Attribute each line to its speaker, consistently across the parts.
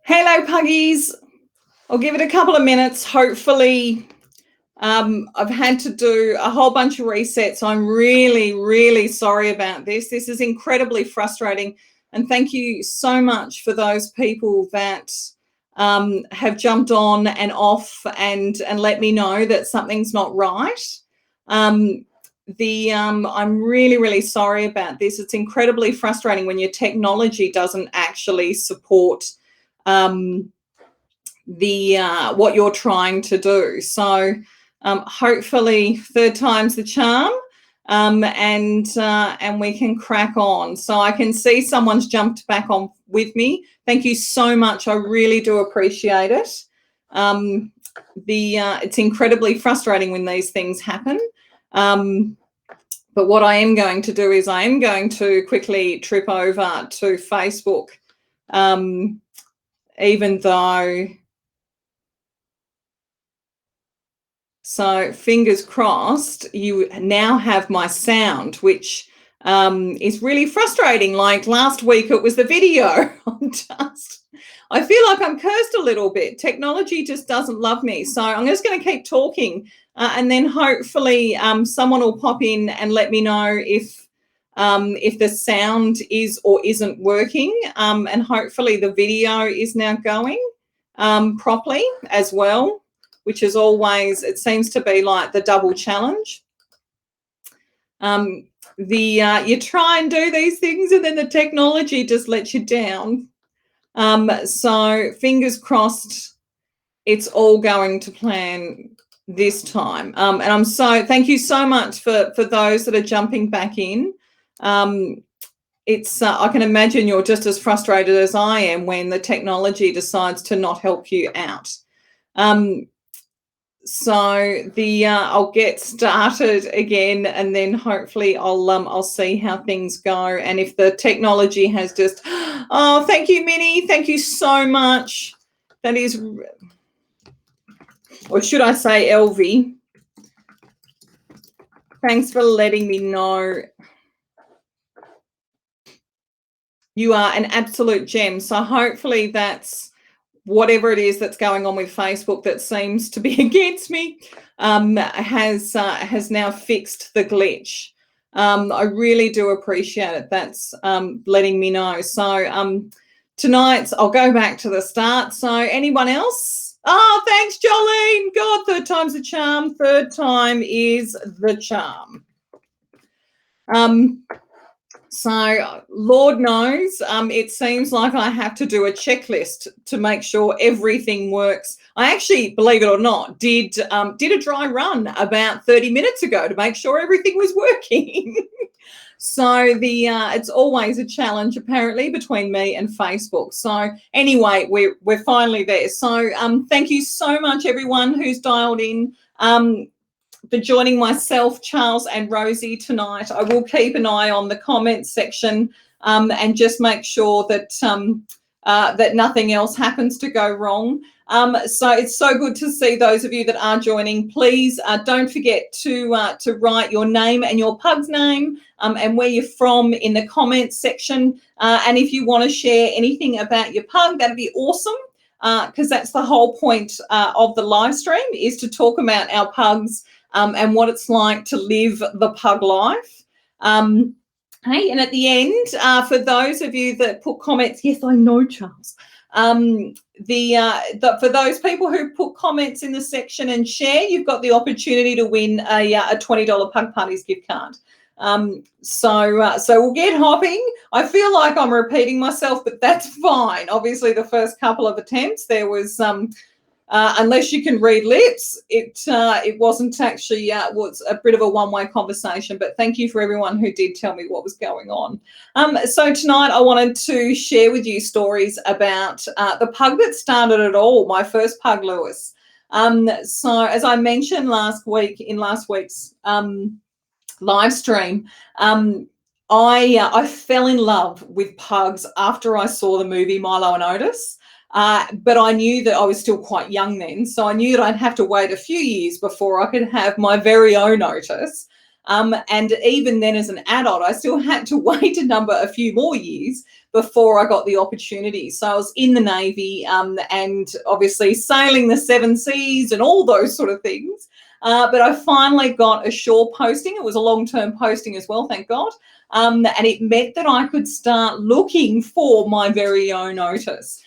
Speaker 1: Haylo Puggies. I'll give it a couple of minutes. Hopefully, I've had to do a whole bunch of resets. I'm really, really sorry about this. This is incredibly frustrating. And thank you so much for those people that have jumped on and off and let me know that something's not right. I'm really, really sorry about this. It's incredibly frustrating when your technology doesn't actually support what you're trying to do. So hopefully third time's the charm, and we can crack on. So I can see someone's jumped back on with me. Thank you so much. I really do appreciate it. It's incredibly frustrating when these things happen. But what I am going to do is I am going to quickly trip over to Facebook, even though. So fingers crossed, you now have my sound, which is really frustrating. Like last week, it was the video. I feel like I'm cursed a little bit. Technology just doesn't love me. So I'm just going to keep talking, and then hopefully someone will pop in and let me know if the sound is or isn't working, and hopefully the video is now going properly as well, which is always, it seems to be like the double challenge. You try and do these things and then the technology just lets you down. So fingers crossed it's all going to plan this time. And thank you so much for those that are jumping back in. I can imagine you're just as frustrated as I am when the technology decides to not help you out. So I'll get started again, and then hopefully I'll see how things go. And if the technology has just, oh, thank you, Minnie, thank you so much. That is, or should I say, Elvie? Thanks for letting me know. You are an absolute gem. So hopefully that's whatever it is that's going on with Facebook that seems to be against me, has now fixed the glitch. I really do appreciate it. That's letting me know. So tonight I'll go back to the start. So anyone else? Oh, thanks, Jolene. God, third time's the charm. Third time is the charm. So Lord knows, it seems like I have to do a checklist to make sure everything works. I actually, believe it or not, did a dry run about 30 minutes ago to make sure everything was working. So it's always a challenge apparently between me and Facebook. So anyway, we're finally there. So thank you so much everyone who's dialed in. For joining myself, Charles and Rosie tonight. I will keep an eye on the comments section and just make sure that that nothing else happens to go wrong. So it's so good to see those of you that are joining. Please don't forget to write your name and your pug's name and where you're from in the comments section. And if you want to share anything about your pug, that'd be awesome, because that's the whole point of the live stream, is to talk about our pugs and what it's like to live the pug life. Hey, and at the end, for those of you that put comments, yes, I know, Charles. For those people who put comments in the section and share, you've got the opportunity to win a $20 Pug Parties gift card. So we'll get hopping. I feel like I'm repeating myself, but that's fine. Obviously, the first couple of attempts, there was unless you can read lips, it wasn't actually was a bit of a one-way conversation. But thank you for everyone who did tell me what was going on. So tonight I wanted to share with you stories about the pug that started it all, my first Pug Louis. So as I mentioned last week's live stream, I fell in love with pugs after I saw the movie Milo and Otis. But I knew that I was still quite young then, so I knew that I'd have to wait a few years before I could have my very own Otis. And even then, as an adult, I still had to wait a few more years before I got the opportunity. So I was in the Navy, and obviously sailing the seven seas and all those sort of things. But I finally got a shore posting. It was a long-term posting as well, thank God. And it meant that I could start looking for my very own Otis.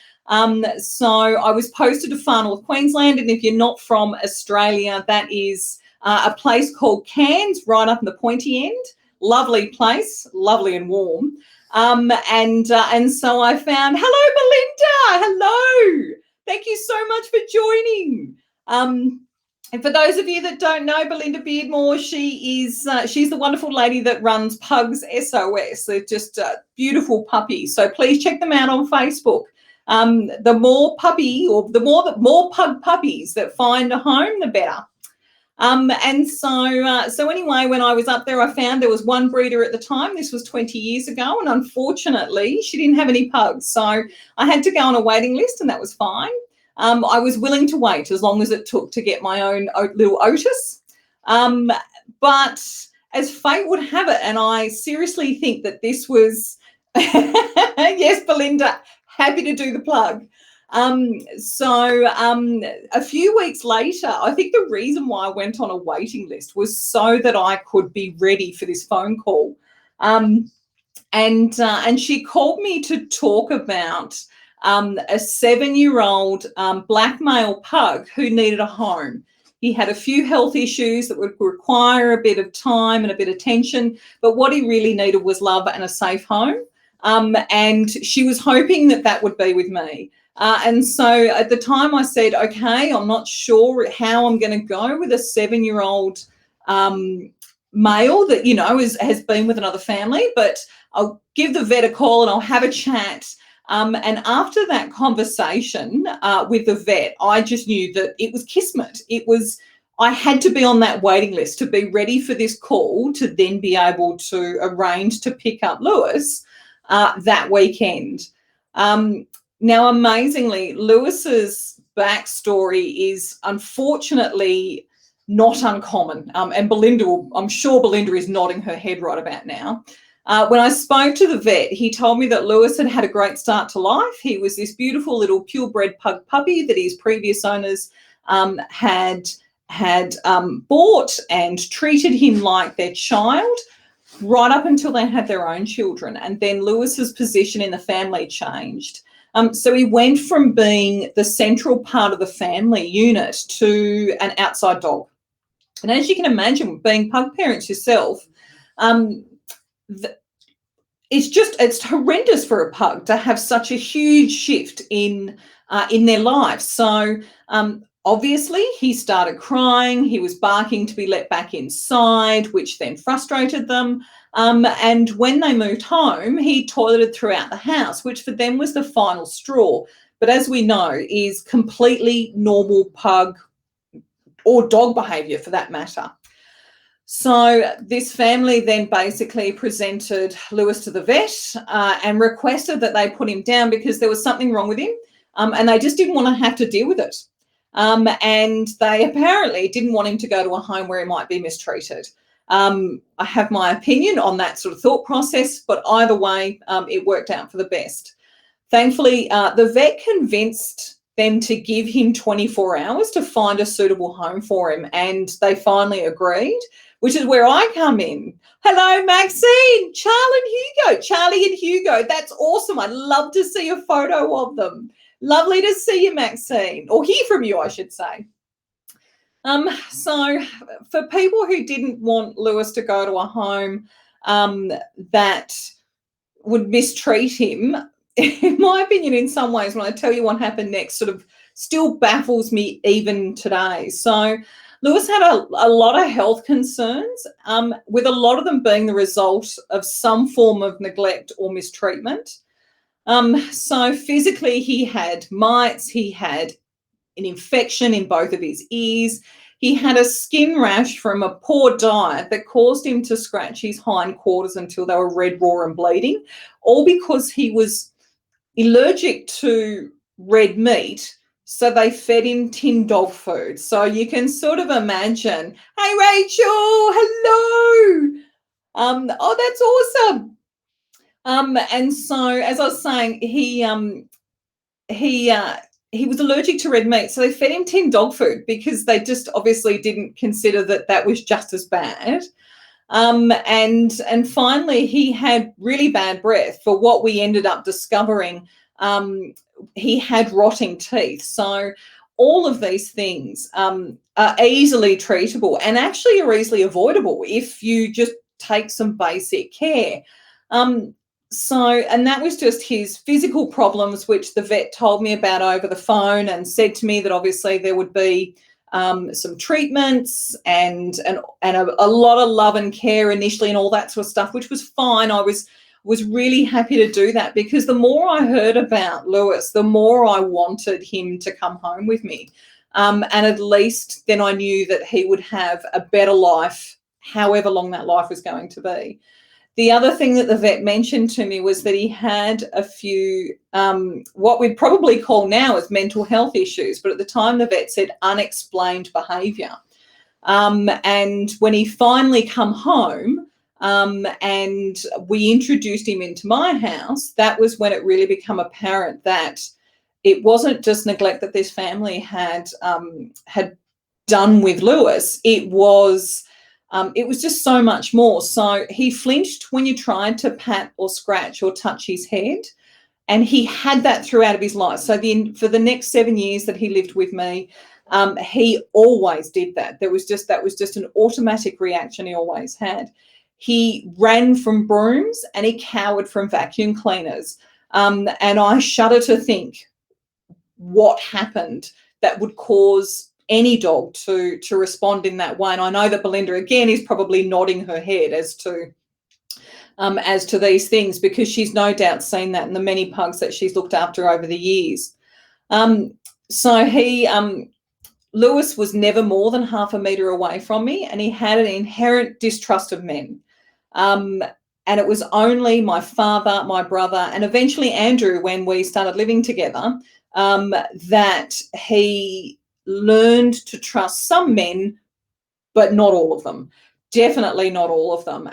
Speaker 1: So I was posted to Far North Queensland, and if you're not from Australia, that is a place called Cairns, right up in the pointy end. Lovely place, lovely and warm. And so I found, hello, Belinda, hello. Thank you so much for joining. And for those of you that don't know Belinda Beardmore, she's the wonderful lady that runs Pugs SOS. They're just beautiful puppies. So please check them out on Facebook. The more pug puppies that find a home, the better. And so anyway, when I was up there, I found there was one breeder at the time. This was 20 years ago, and unfortunately, she didn't have any pugs. So I had to go on a waiting list, and that was fine. I was willing to wait as long as it took to get my own little Otis. But as fate would have it, and I seriously think that this was, yes, Belinda, happy to do the plug. So a few weeks later, I think the reason why I went on a waiting list was so that I could be ready for this phone call. And she called me to talk about a 7-year-old black male pug who needed a home. He had a few health issues that would require a bit of time and a bit of attention, but what he really needed was love and a safe home. And she was hoping that that would be with me. And so at the time I said, okay, I'm not sure how I'm going to go with a 7-year-old male that, you know, has been with another family, but I'll give the vet a call and I'll have a chat. And after that conversation with the vet, I just knew that it was kismet. I had to be on that waiting list to be ready for this call to then be able to arrange to pick up Louis that weekend. Now, amazingly, Lewis's backstory is unfortunately not uncommon. And I'm sure Belinda is nodding her head right about now. When I spoke to the vet, he told me that Louis had a great start to life. He was this beautiful little purebred pug puppy that his previous owners had bought and treated him like their child right up until they had their own children. And then Lewis's position in the family changed. So he went from being the central part of the family unit to an outside dog. And as you can imagine, being pug parents yourself, it's horrendous for a pug to have such a huge shift in their life. So obviously he started crying. He was barking to be let back inside, which then frustrated them. And when they moved home, he toileted throughout the house, which for them was the final straw. But as we know, is completely normal pug or dog behaviour for that matter. So this family then basically presented Louis to the vet and requested that they put him down because there was something wrong with him, and they just didn't want to have to deal with it. And they apparently didn't want him to go to a home where he might be mistreated. I have my opinion on that sort of thought process, but either way, it worked out for the best. Thankfully, the vet convinced them to give him 24 hours to find a suitable home for him, and they finally agreed, which is where I come in. Hello, Maxine, Charlie and Hugo. That's awesome. I'd love to see a photo of them. Lovely to see you, Maxine, or hear from you, I should say. So for people who didn't want Louis to go to a home that would mistreat him, in my opinion, in some ways, when I tell you what happened next, sort of still baffles me even today. So Louis had a lot of health concerns, with a lot of them being the result of some form of neglect or mistreatment. So physically, he had mites, he had an infection in both of his ears. He had a skin rash from a poor diet that caused him to scratch his hindquarters until they were red, raw and bleeding, all because he was allergic to red meat. So they fed him tin dog food. So you can sort of imagine, hey, Rachel, hello. Oh, that's awesome. And so, as I was saying, he was allergic to red meat, so they fed him tin dog food because they just obviously didn't consider that that was just as bad. And finally, he had really bad breath. For what we ended up discovering, he had rotting teeth. So all of these things are easily treatable and actually are easily avoidable if you just take some basic care. And that was just his physical problems, which the vet told me about over the phone and said to me that obviously there would be some treatments and a lot of love and care initially and all that sort of stuff, which was fine. I was really happy to do that because the more I heard about Louis, the more I wanted him to come home with me. And at least then I knew that he would have a better life, however long that life was going to be. The other thing that the vet mentioned to me was that he had a few, what we'd probably call now as mental health issues, but at the time the vet said unexplained behaviour. And when he finally come home and we introduced him into my house, that was when it really became apparent that it wasn't just neglect that this family had done with Louis. It was just so much more. So he flinched when you tried to pat or scratch or touch his head, and he had that throughout of his life. So for the next 7 years that he lived with me, he always did that. That was just an automatic reaction he always had. He ran from brooms and he cowered from vacuum cleaners. And I shudder to think what happened that would cause any dog to respond in that way. And I know that Belinda again is probably nodding her head as to these things because she's no doubt seen that in the many pugs that she's looked after over the years. So Louis was never more than half a metre away from me, and he had an inherent distrust of men. And it was only my father, my brother, and eventually Andrew, when we started living together, that he learned to trust some men, but not all of them. Definitely not all of them.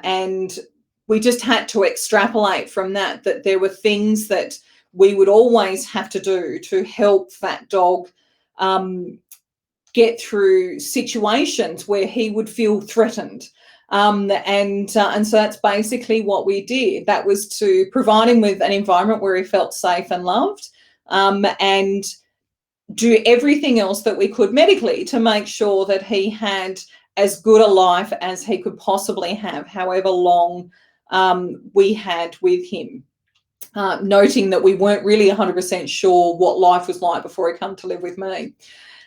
Speaker 1: And we just had to extrapolate from that there were things that we would always have to do to help that dog get through situations where he would feel threatened. And so that's basically what we did. That was to provide him with an environment where he felt safe and loved, and do everything else that we could medically to make sure that he had as good a life as he could possibly have, however long we had with him. Noting that we weren't really 100% sure what life was like before he came to live with me.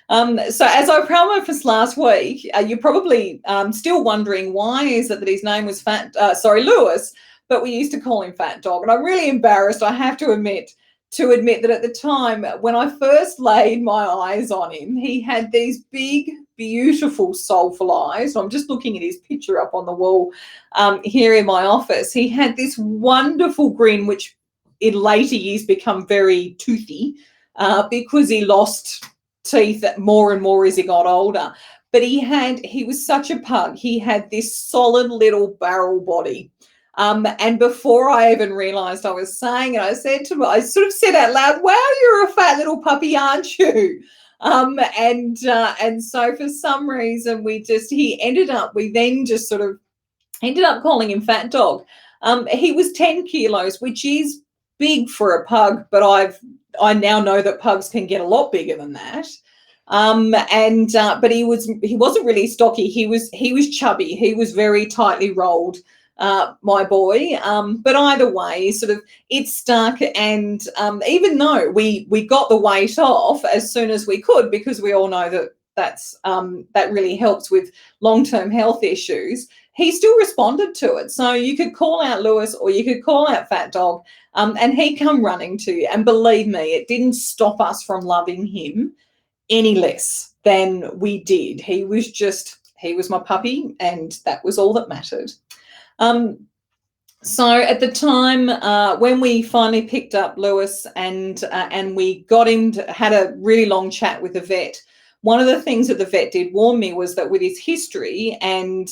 Speaker 1: So as I promised last week, you're probably still wondering why is it that his name was Louis, but we used to call him Fat Dog. And I'm really embarrassed, I have to admit that at the time when I first laid my eyes on him, he had these big, beautiful, soulful eyes. I'm just looking at his picture up on the wall here in my office. He had this wonderful grin, which in later years become very toothy because he lost teeth more and more as he got older. But he was such a pug. He had this solid little barrel body. And before I even realised I was saying it, I sort of said out loud, "Wow, you're a fat little puppy, aren't you?" And so for some reason we then just sort of ended up calling him Fat Dog. He was 10 kilos, which is big for a pug, but I now know that pugs can get a lot bigger than that. But he wasn't really stocky. He was chubby. He was very tightly rolled, my boy. But either way, sort of it stuck. And even though we got the weight off as soon as we could, because we all know that really helps with long-term health issues, he still responded to it. So you could call out Louis or you could call out Fat Dog, and he'd come running to you. And believe me, it didn't stop us from loving him any less than we did. He was my puppy, and that was all that mattered. So at the time when we finally picked up Lewis and we got him, had a really long chat with the vet, one of the things that the vet did warn me was that with his history and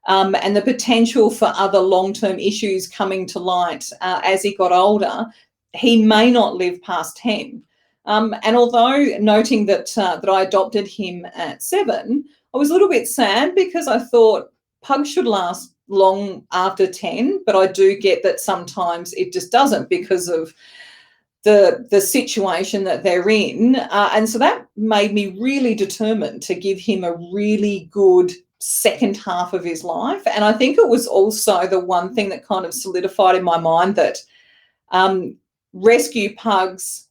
Speaker 1: the potential for other long-term issues coming to light as he got older, he may not live past 10. And although noting that I adopted him at 7, I was a little bit sad because I thought pugs should last long after 10, but I do get that sometimes it just doesn't because of the situation that they're in. And so that made me really determined to give him a really good second half of his life. And I think it was also the one thing that kind of solidified in my mind that rescue pugs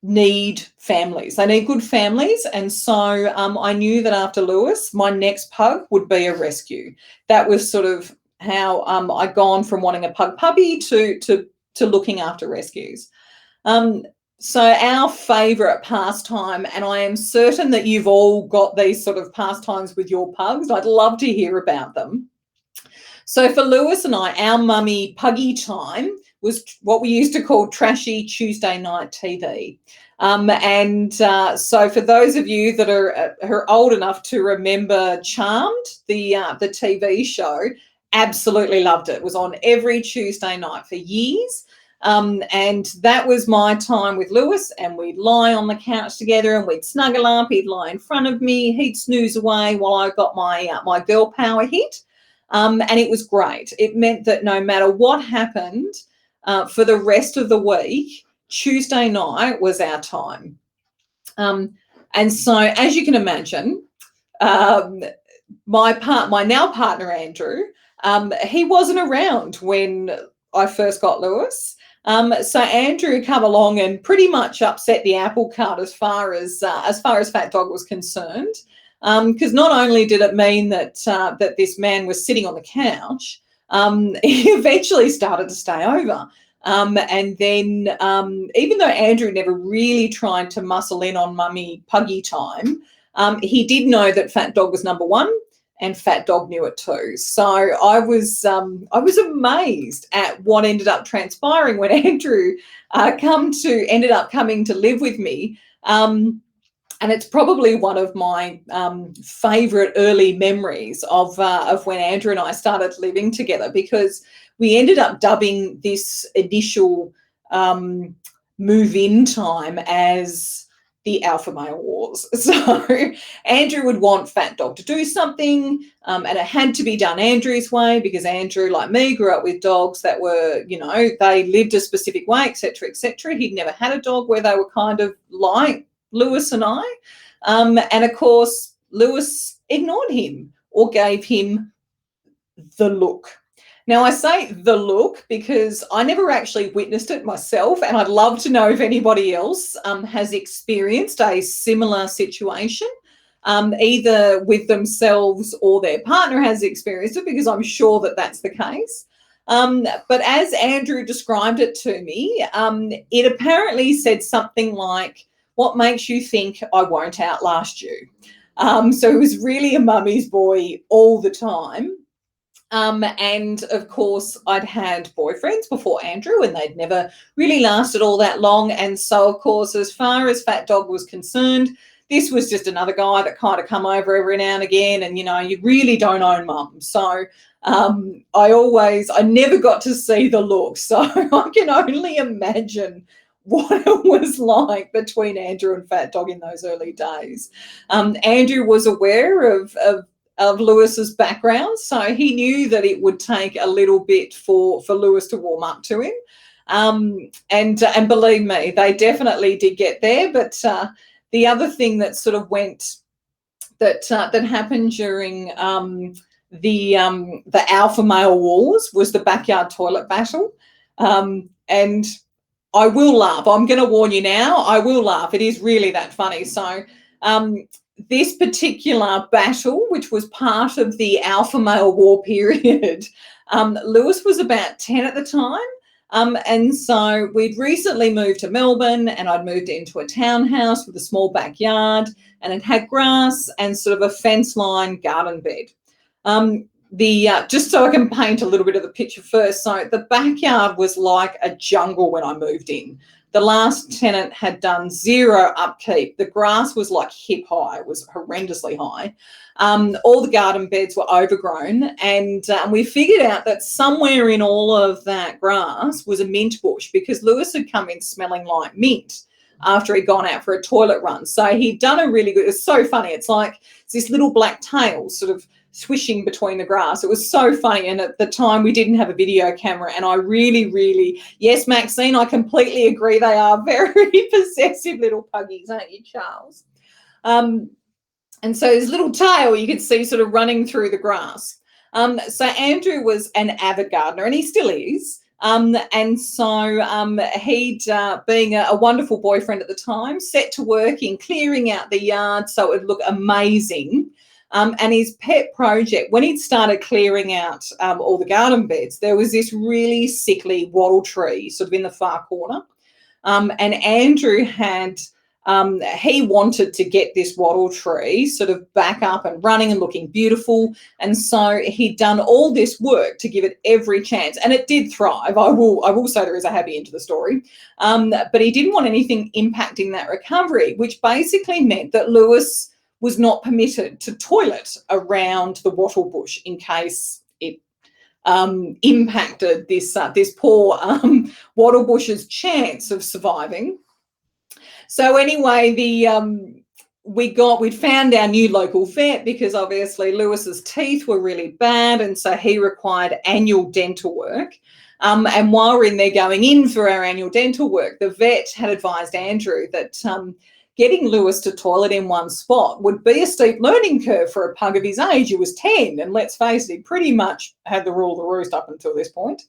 Speaker 1: need families. They need good families. And so I knew that after Lewis, my next pug would be a rescue. That was sort of how I'd gone from wanting a pug puppy to looking after rescues. So our favourite pastime, and I am certain that you've all got these sort of pastimes with your pugs. I'd love to hear about them. So for Lewis and I, our mummy puggy time was what we used to call trashy Tuesday night TV. So for those of you that are old enough to remember Charmed, the TV show, absolutely loved it. It was on every Tuesday night for years. And that was my time with Lewis, and we'd lie on the couch together and we'd snuggle up. He'd lie in front of me, he'd snooze away while I got my girl power hit. And it was great. It meant that no matter what happened for the rest of the week, Tuesday night was our time. And so, as you can imagine, my now partner, Andrew, he wasn't around when I first got Lewis. So Andrew come along and pretty much upset the apple cart as far as Fatdog was concerned. Because not only did it mean that this man was sitting on the couch, he eventually started to stay over. And then even though Andrew never really tried to muscle in on mummy puggy time, he did know that Fatdog was number one, and Fatdog knew it too. So I was amazed at what ended up transpiring when Andrew ended up coming to live with me. And it's probably one of my favourite early memories of when Andrew and I started living together, because we ended up dubbing this initial move-in time as the alpha male wars. So Andrew would want Fatdog to do something, and it had to be done Andrew's way, because Andrew, like me, grew up with dogs that were, they lived a specific way, etc., etc. He'd never had a dog where they were kind of like Lewis and I. And of course, Lewis ignored him or gave him the look. Now, I say the look because I never actually witnessed it myself, and I'd love to know if anybody else has experienced a similar situation, either with themselves or their partner has experienced it, because I'm sure that that's the case. But as Andrew described it to me, it apparently said something like, "What makes you think I won't outlast you?" So he was really a mummy's boy all the time. And of course, I'd had boyfriends before Andrew, and they'd never really lasted all that long. And so, of course, as far as Fatdog was concerned, this was just another guy that kind of come over every now and again. And, you really don't own mum. So I never got to see the look. So I can only imagine what it was like between Andrew and Fatdog in those early days. Andrew was aware of Lewis's background, so he knew that it would take a little bit for Lewis to warm up to him. And believe me, they definitely did get there. But the other thing that sort of that happened during the alpha male wars was the backyard toilet battle. And I will laugh. I'm going to warn you now. I will laugh. It is really that funny. So this particular battle, which was part of the alpha male war period, Lewis was about 10 at the time. And so we'd recently moved to Melbourne, and I'd moved into a townhouse with a small backyard, and it had grass and sort of a fence line garden bed. just so I can paint a little bit of the picture first. So the backyard was like a jungle when I moved in. The last tenant had done zero upkeep. The grass was like hip high. It was horrendously high. All the garden beds were overgrown, and we figured out that somewhere in all of that grass was a mint bush, because Lewis had come in smelling like mint after he'd gone out for a toilet run. So he'd done a really good, it's so funny. It's like it's this little black tail sort of swishing between the grass. It was so funny. And at the time we didn't have a video camera, and I really, yes, Maxine, I completely agree. They are very possessive little puggies, aren't you, Charles? And so his little tail you could see sort of running through the grass. So Andrew was an avid gardener, and he still is. And so he'd, being a wonderful boyfriend at the time, set to work in clearing out the yard so it would look amazing. And his pet project, when he'd started clearing out all the garden beds, there was this really sickly wattle tree sort of in the far corner. And Andrew had, he wanted to get this wattle tree sort of back up and running and looking beautiful. And so he'd done all this work to give it every chance. And it did thrive. I will say there is a happy end to the story. But he didn't want anything impacting that recovery, which basically meant that Lewis was not permitted to toilet around the wattle bush in case it impacted this poor wattle bush's chance of surviving. So anyway, we'd found our new local vet, because obviously Lewis's teeth were really bad, and so he required annual dental work. And while we're in there going in for our annual dental work, the vet had advised Andrew that getting Lewis to toilet in one spot would be a steep learning curve for a pug of his age. He was 10, and let's face it, he pretty much had the rule of the roost up until this point.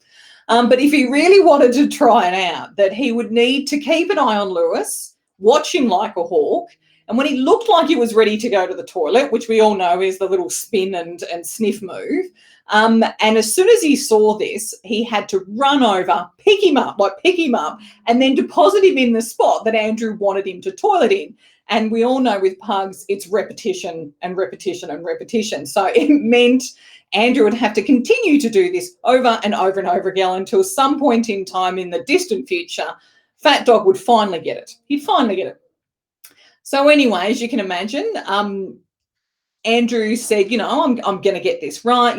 Speaker 1: But if he really wanted to try it out, that he would need to keep an eye on Lewis, watch him like a hawk, and when he looked like he was ready to go to the toilet, which we all know is the little spin and sniff move, and as soon as he saw this, he had to run over, pick him up, and then deposit him in the spot that Andrew wanted him to toilet in. And we all know with pugs, it's repetition and repetition and repetition. So it meant Andrew would have to continue to do this over and over and over again until some point in time in the distant future, Fatdog would finally get it. He'd finally get it. So anyway, as you can imagine, Andrew said, I'm going to get this right.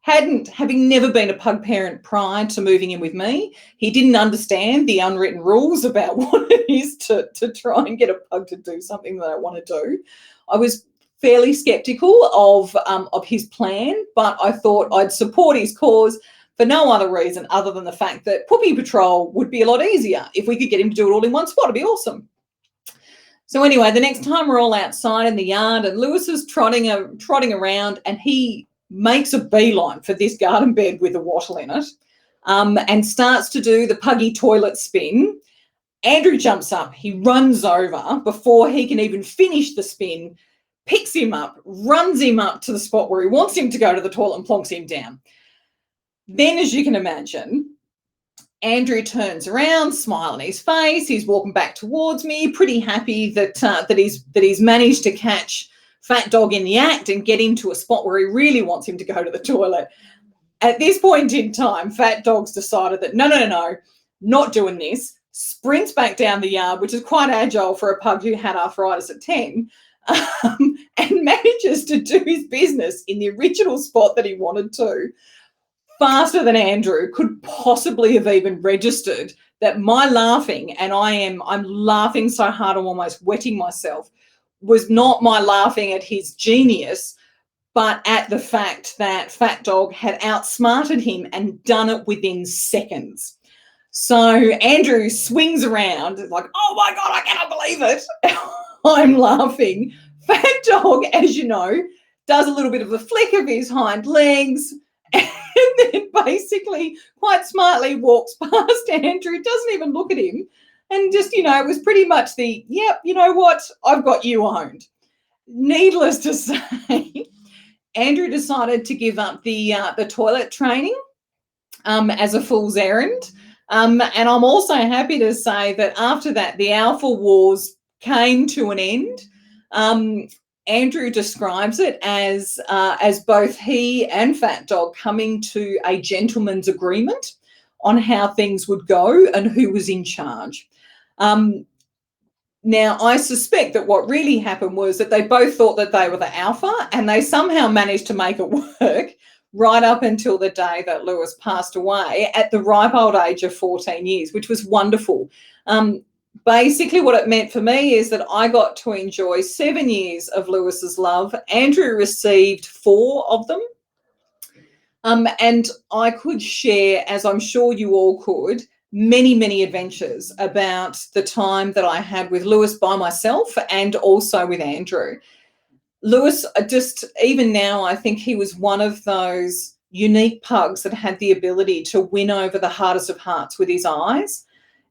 Speaker 1: Having never been a pug parent prior to moving in with me, he didn't understand the unwritten rules about what it is to try and get a pug to do something that I want to do. I was fairly sceptical of his plan, but I thought I'd support his cause for no other reason other than the fact that Puppy Patrol would be a lot easier if we could get him to do it all in one spot. It'd be awesome. So anyway, the next time we're all outside in the yard, and Lewis is trotting around, and he makes a beeline for this garden bed with a wattle in it, and starts to do the puggy toilet spin. Andrew jumps up. He runs over before he can even finish the spin, picks him up, runs him up to the spot where he wants him to go to the toilet, and plonks him down. Then, as you can imagine, Andrew turns around, smile on his face. He's walking back towards me, pretty happy that he's managed to catch Fatdog in the act and get him to a spot where he really wants him to go to the toilet. At this point in time, Fatdog's decided that no, not doing this. Sprints back down the yard, which is quite agile for a pug who had arthritis at 10, and manages to do his business in the original spot that he wanted to, faster than Andrew could possibly have even registered. That my laughing, and I'm laughing so hard I'm almost wetting myself, was not my laughing at his genius, but at the fact that Fatdog had outsmarted him and done it within seconds. So Andrew swings around like, oh my God, I cannot believe it. I'm laughing. Fatdog, as you know, does a little bit of a flick of his hind legs, and then basically quite smartly walks past Andrew, doesn't even look at him, and just, it was pretty much the, yep, you know what, I've got you owned. Needless to say, Andrew decided to give up the toilet training as a fool's errand. And I'm also happy to say that after that, the Alpha Wars came to an end. Andrew describes it as both he and Fatdog coming to a gentleman's agreement on how things would go and who was in charge. Now, I suspect that what really happened was that they both thought that they were the alpha, and they somehow managed to make it work right up until the day that Louis passed away at the ripe old age of 14 years, which was wonderful. Basically, what it meant for me is that I got to enjoy 7 years of Louis's love. Andrew received 4 of them. And I could share, as I'm sure you all could, many, many adventures about the time that I had with Louis by myself and also with Andrew. Louis, just even now, I think he was one of those unique pugs that had the ability to win over the hardest of hearts with his eyes.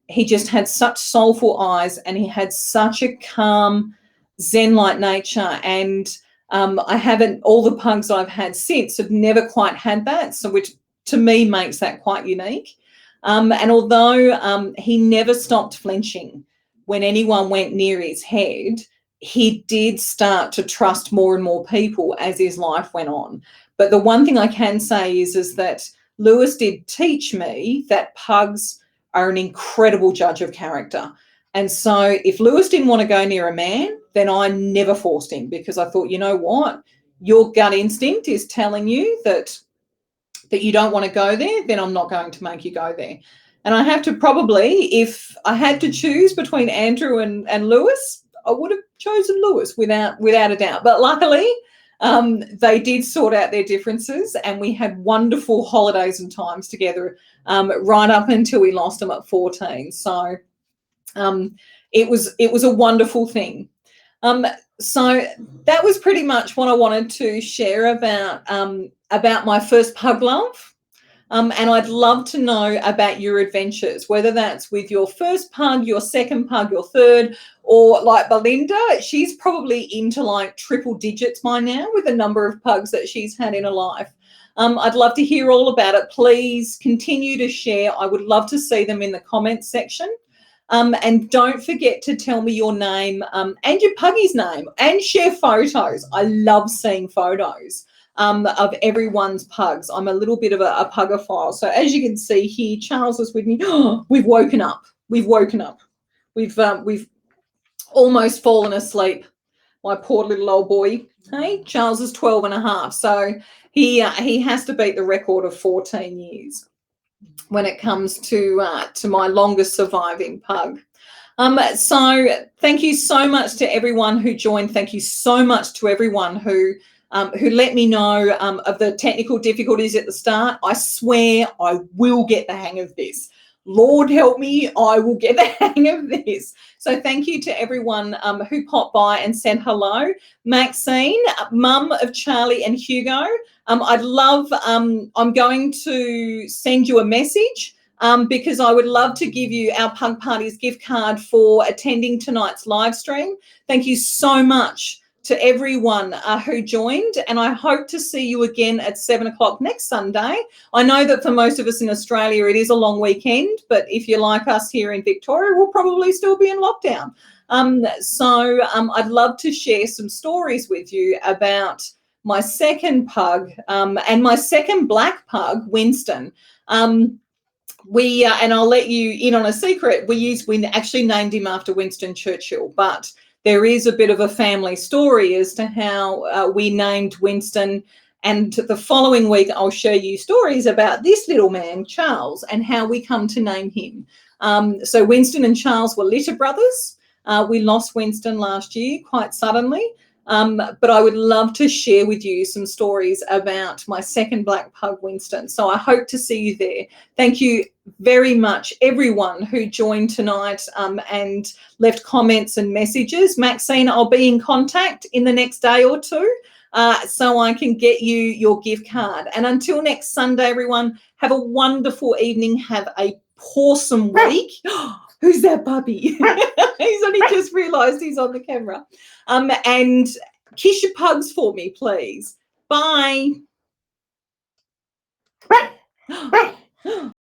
Speaker 1: He just had such soulful eyes, and he had such a calm, zen-like nature. And I haven't, all the pugs I've had since have never quite had that, so which to me makes that quite unique. And although he never stopped flinching when anyone went near his head, he did start to trust more and more people as his life went on. But the one thing I can say is that Louis did teach me that pugs are an incredible judge of character. And so if Louis didn't want to go near a man, then I never forced him, because I thought, you know what, your gut instinct is telling you that you don't want to go there, then I'm not going to make you go there. And I have to probably, if I had to choose between Andrew and Louis, I would have chosen Louis without a doubt. But luckily, they did sort out their differences, and we had wonderful holidays and times together right up until we lost him at 14. So it was a wonderful thing. So that was pretty much what I wanted to share about my first pug love. And I'd love to know about your adventures, whether that's with your first pug, your second pug, your third, or like Belinda, she's probably into like triple digits by now with the number of pugs that she's had in her life. I'd love to hear all about it. Please continue to share. I would love to see them in the comments section. And don't forget to tell me your name and your puggie's name, and share photos. I love seeing photos of everyone's pugs. I'm a little bit of a puggophile. So as you can see here, Charles is with me. We've woken up. We've woken up. We've almost fallen asleep. My poor little old boy. Hey, Charles is 12 and a half. So he has to beat the record of 14 years when it comes to my longest surviving pug. So thank you so much to everyone who joined. Thank you so much to everyone who let me know of the technical difficulties at the start. I swear I will get the hang of this. Lord help me, I will get the hang of this. So thank you to everyone who popped by and said hello. Maxine, mum of Charlie and Hugo, I'd love, I'm going to send you a message because I would love to give you our Pug Parties gift card for attending tonight's live stream. Thank you so much to everyone who joined, and I hope to see you again at 7 o'clock next Sunday. I know that for most of us in Australia it is a long weekend, but if you're like us here in Victoria, we'll probably still be in lockdown. So I'd love to share some stories with you about my second pug and my second black pug, Winston. And I'll let you in on a secret, we actually named him after Winston Churchill, but there is a bit of a family story as to how we named Winston. And the following week, I'll show you stories about this little man, Charles, and how we come to name him. So Winston and Charles were litter brothers. We lost Winston last year quite suddenly. But I would love to share with you some stories about my second black pug, Winston. So I hope to see you there. Thank you very much, everyone who joined tonight and left comments and messages. Maxine, I'll be in contact in the next day or two so I can get you your gift card. And until next Sunday, everyone, have a wonderful evening. Have a awesome week. Who's that puppy? He's only just realised he's on the camera. And kiss your pugs for me, please. Bye.